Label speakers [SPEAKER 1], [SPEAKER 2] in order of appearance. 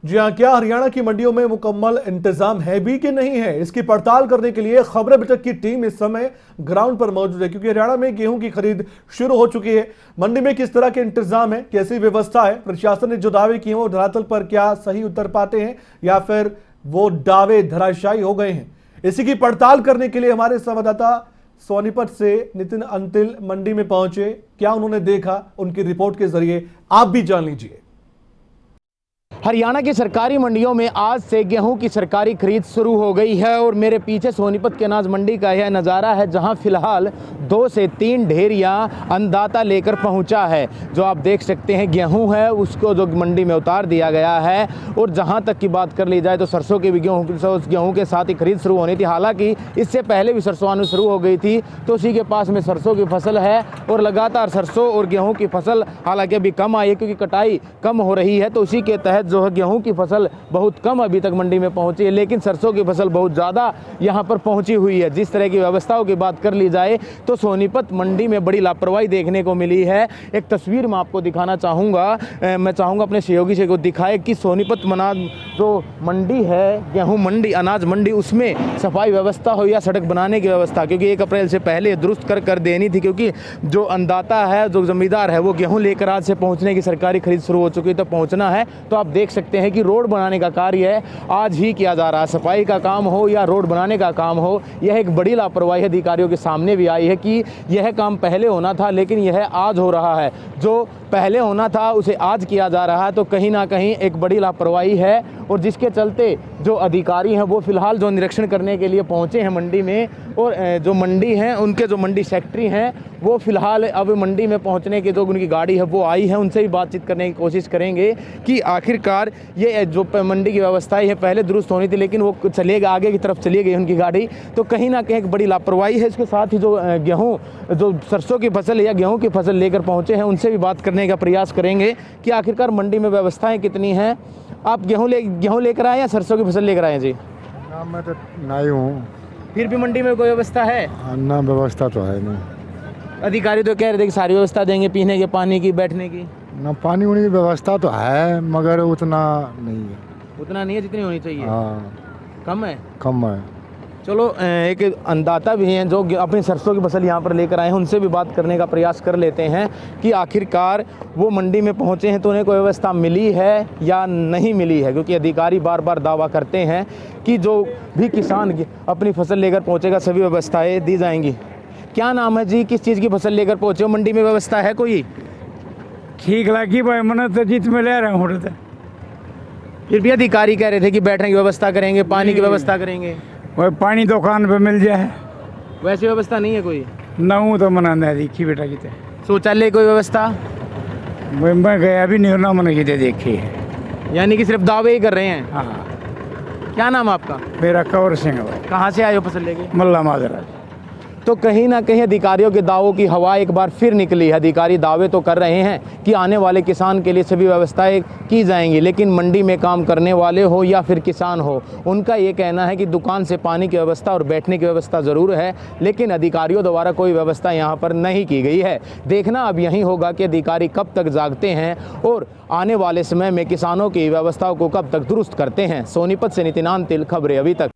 [SPEAKER 1] जी हाँ, क्या हरियाणा की मंडियों में मुकम्मल इंतजाम है भी कि नहीं है, इसकी पड़ताल करने के लिए खबर अभी तक की टीम इस समय ग्राउंड पर मौजूद है। क्योंकि हरियाणा में गेहूं की खरीद शुरू हो चुकी है। मंडी में किस तरह के इंतजाम है, कैसी व्यवस्था है, प्रशासन ने जो दावे किए हैं वो धरातल पर क्या सही उतर पाते हैं या फिर वो दावे धराशायी हो गए हैं, इसी की पड़ताल करने के लिए हमारे संवाददाता सोनीपत से नितिन अंतिल मंडी में पहुंचे। क्या उन्होंने देखा, उनकी रिपोर्ट के जरिए आप भी जान लीजिए।
[SPEAKER 2] हरियाणा की सरकारी मंडियों में आज से गेहूं की सरकारी खरीद शुरू हो गई है और मेरे पीछे सोनीपत के अनाज मंडी का यह नज़ारा है, जहां फिलहाल 2 से 3 ढेरियां अन्नदाता लेकर पहुंचा है। जो आप देख सकते हैं गेहूं है, उसको जो मंडी में उतार दिया गया है। और जहां तक की बात कर ली जाए तो सरसों की भी गेहूं के साथ ही खरीद शुरू होनी थी। हालांकि इससे पहले भी सरसों आनी शुरू हो गई थी, तो उसी के पास में सरसों की फसल है और लगातार सरसों और गेहूँ की फसल हालांकि अभी कम आई है क्योंकि कटाई कम हो रही है। तो उसी के तहत जो है गेहूं की फसल बहुत कम अभी तक मंडी में पहुंची है, लेकिन सरसों की फसल बहुत ज़्यादा यहां पर पहुंची हुई है। जिस तरह की व्यवस्थाओं की बात कर ली जाए तो सोनीपत मंडी में बड़ी लापरवाही देखने को मिली है। एक तस्वीर मैं आपको दिखाना चाहूँगा, मैं चाहूँगा अपने सहयोगी से को दिखाए कि सोनीपत अनाज जो मंडी है, गेहूँ मंडी, अनाज मंडी, उसमें सफाई व्यवस्था हो या सड़क बनाने की व्यवस्था, क्योंकि 1 अप्रैल से पहले दुरुस्त कर देनी थी। क्योंकि जो अन्नदाता है, जो जमींदार है, वो गेहूँ लेकर आज से पहुँचने की सरकारी खरीद शुरू हो चुकी है, तो पहुँचना है। तो आप देख सकते हैं कि रोड बनाने का कार्य आज ही किया जा रहा है। सफाई का काम हो या रोड बनाने का काम हो, यह एक बड़ी लापरवाही अधिकारियों के सामने भी आई है कि यह काम पहले होना था लेकिन यह आज हो रहा है। जो पहले होना था उसे आज किया जा रहा है, तो कहीं ना कहीं एक बड़ी लापरवाही है। और जिसके चलते जो अधिकारी हैं वो फिलहाल जो निरीक्षण करने के लिए पहुंचे हैं मंडी में, और जो मंडी हैं उनके जो मंडी सेक्रेटरी हैं वो फिलहाल अब मंडी में पहुंचने की जो उनकी गाड़ी है वो आई है, उनसे भी बातचीत करने की कोशिश करेंगे कि आखिरकार ये जो मंडी की व्यवस्थाएं है पहले दुरुस्त होनी थी, लेकिन वो चलेगा आगे की तरफ चली गई उनकी गाड़ी। तो कहीं ना कहीं एक बड़ी लापरवाही है। इसके साथ ही जो गेहूँ, जो सरसों की फसल या गेहूँ की फसल लेकर पहुँचे हैं, उनसे भी बात करने का प्रयास करेंगे कि आखिरकार मंडी में व्यवस्थाएँ कितनी हैं। आप गेहूँ लेकर आए या सरसों की फसल लेकर आए जी?
[SPEAKER 3] ना, मैं तो नहीं हूँ।
[SPEAKER 2] फिर भी मंडी में कोई व्यवस्था है?
[SPEAKER 3] ना, व्यवस्था तो है नहीं।
[SPEAKER 2] अधिकारी तो कह रहे थे कि सारी व्यवस्था देंगे, पीने के, पानी की, बैठने की।
[SPEAKER 3] ना, पानी उनी की व्यवस्था तो है मगर उतना नहीं है।
[SPEAKER 2] उतना नहीं है जितनी होनी चाहिए?
[SPEAKER 3] हाँ,
[SPEAKER 2] कम है।
[SPEAKER 3] कम है।
[SPEAKER 2] चलो, एक अन्नदाता भी हैं जो अपनी सरसों की फसल यहाँ पर लेकर आए हैं, उनसे भी बात करने का प्रयास कर लेते हैं कि आखिरकार वो मंडी में पहुँचे हैं तो उन्हें कोई व्यवस्था मिली है या नहीं मिली है। क्योंकि अधिकारी बार बार दावा करते हैं कि जो भी किसान अपनी फसल लेकर पहुँचेगा सभी व्यवस्थाएँ दी जाएंगी। क्या नाम है जी, किस चीज़ की फसल लेकर पहुँचे हो? मंडी में व्यवस्था है कोई?
[SPEAKER 4] ठीक लगी भाई, मैंने तो जीत में ले रहा हूँ।
[SPEAKER 2] फिर भी अधिकारी कह रहे थे कि बैठने की व्यवस्था करेंगे, पानी की व्यवस्था करेंगे।
[SPEAKER 4] वह पानी दुकान पे मिल जाए,
[SPEAKER 2] वैसी व्यवस्था नहीं है कोई?
[SPEAKER 4] नहूँ तो मना नहीं देखी बेटा की।
[SPEAKER 2] शौचालय कोई व्यवस्था?
[SPEAKER 4] मैं गया भी नहीं, ना मैंने की देखी है।
[SPEAKER 2] यानी कि सिर्फ दावे ही कर रहे हैं।
[SPEAKER 4] हाँ।
[SPEAKER 2] क्या नाम है आपका?
[SPEAKER 4] मेरा कंवर सिंह है भाई।
[SPEAKER 2] कहाँ से आए हो फसल लेके?
[SPEAKER 4] मल्ला माजरा।
[SPEAKER 2] तो कहीं ना कहीं अधिकारियों के दावों की हवा एक बार फिर निकली है। अधिकारी दावे तो कर रहे हैं कि आने वाले किसान के लिए सभी व्यवस्थाएं की जाएंगी, लेकिन मंडी में काम करने वाले हो या फिर किसान हो, उनका ये कहना है कि दुकान से पानी की व्यवस्था और बैठने की व्यवस्था ज़रूर है, लेकिन अधिकारियों द्वारा कोई व्यवस्था यहाँ पर नहीं की गई है। देखना अब यही होगा कि अधिकारी कब तक जागते हैं और आने वाले समय में किसानों की व्यवस्थाओं को कब तक दुरुस्त करते हैं। सोनीपत से नितिन अंतिल, खबरें अभी तक।